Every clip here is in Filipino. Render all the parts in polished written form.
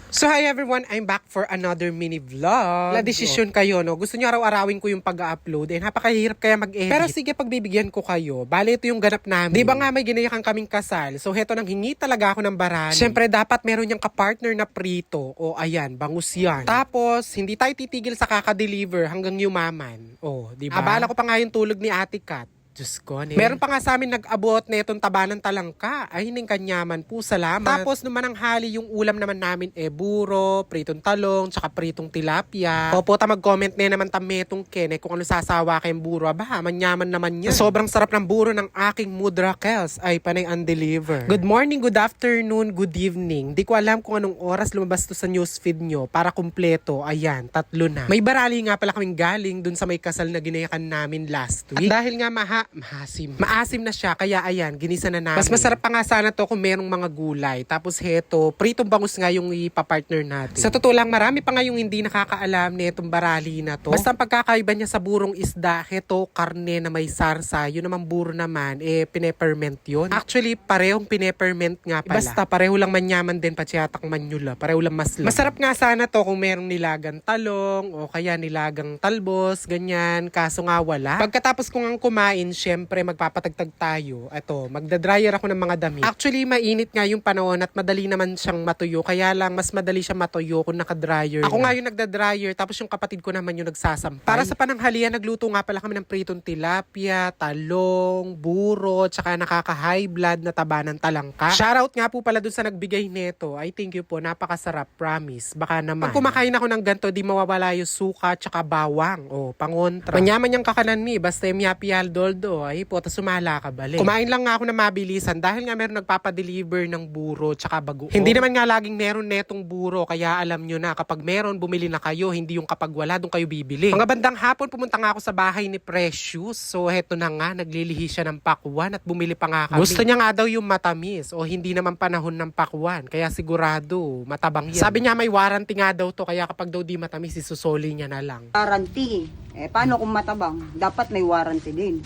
So hi everyone, I'm back for another mini vlog. La desisyon kayo, no? Gusto niyo araw-arawin ko yung pag-upload, napakahirap kaya mag-edit. Pero sige, pagbibigyan ko kayo. Bale, ito yung ganap namin. Di ba nga may ginayakan kaming kasal? So heto, nang hingi talaga ako ng barani. Siyempre, dapat meron niyang kapartner na prito. O ayan, bangus yan. Tapos, hindi tayo titigil sa kaka-deliver hanggang yumaman. O, di ba? Abala ko pa nga yung tulog ni Ate Kat. Diyos ko, meron pa nga sa amin nag-abot na itong taba ng talangka. Ay, hining kanyaman po, salamat. Tapos, nung mananghali yung ulam naman namin, buro, pritong talong, tsaka pritong tilapia. Opo, mag-comment na naman tametong Ken, kung ano sasawa kayong buro. Aba, manyaman naman yan. Sobrang sarap ng buro ng aking Mudra Kels ay panay undeliver. Good morning, good afternoon, good evening. Di ko alam kung anong oras lumabas to sa newsfeed nyo para kumpleto. Ayan, 3 na. May barali nga pala kaming galing dun sa may kasal na ginayakan namin last week. At dahil nga maasim na siya, kaya ayan, ginisa na namin. Mas masarap pa nga sana to kung merong mga gulay. Tapos heto, pritong bangus nga yung ipapartner natin. Sa totoo lang, marami pa nga yung hindi nakakaalam netong barali na to. Basta ang pagkakaiba niya sa burong isda, heto, karne na may sarsa. Yun naman buro naman, pineperment yun. Actually, parehong pineperment nga pala. Basta pareho lang manyaman din, patsiyatak manyula. Pareho lang maslam. Masarap nga sana to kung merong nilagang talong, o kaya nilagang talbos, ganyan. Kaso nga wala. Pagkatapos kong ang kumain, syempre magpapatagtag tayo. Ito, magdadryer ako ng mga damit. Actually, mainit nga yung panahon at madali naman siyang matuyo. Kaya lang, mas madali siyang matuyo kung nakadryer. Ako nga yung nagdadryer, tapos yung kapatid ko naman yung nagsasampay. Para sa pananghalian, nagluto nga pala kami ng pritong tilapia, talong, buro, tsaka nakaka-high blood na taba ng talangka. Shoutout nga po pala dun sa nagbigay neto. I thank you po, napakasarap, promise. Baka naman. Pag kumakain ako ng ganito, di mawawala yung suka tsaka bawang. O, pangontra. Manyaman yung kakanan mi, basta yung yapial doldo. Ay po, tas sumala ka balik. Kumain lang nga ako na mabilisan dahil nga meron nagpapadeliver ng buro tsaka bagoong. Hindi naman nga laging meron netong buro, kaya alam nyo na kapag meron, bumili na kayo, hindi yung kapag wala, doon kayo bibili. Mga bandang hapon, pumunta nga ako sa bahay ni Precious. So heto na nga, naglilihi siya ng pakwan at bumili pa nga kami. Gusto niya nga daw yung matamis o hindi naman panahon ng pakwan, kaya sigurado matabang yan. Sabi niya may warranty nga daw to, kaya kapag daw di matamis, isusoli niya na lang. Warranty. Paano kung matabang? Dapat may warranty din.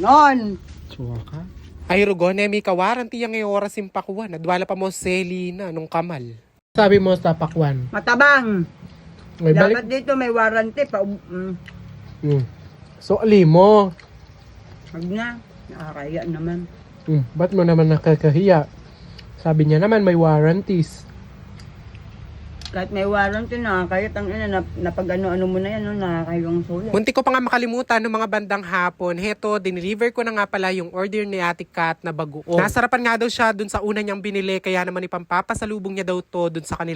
Non! Suwa ka? Ay, Rugon, may ka-warranty yung oras yung pakwan. Nadwala pa mo seli na nung kamal. Sabi mo sa pakwan. Matabang! May Dapat dito may warranty pa. So, ali mo. Wag na. Nakakaya naman. Ba't mo naman nakakahiya? Sabi niya naman may warranties. Kahit may warranty na, kahit ang napag ano-ano mo na yan, no, nakakayong sulit. Munti ko pa nga makalimutan ng mga bandang hapon. Heto, dineliver ko na nga pala yung order ni Ate Kat na bagoong. Nasarapan nga daw siya dun sa una niyang binili, kaya naman ipampapasalubong niya daw to dun sa kanila.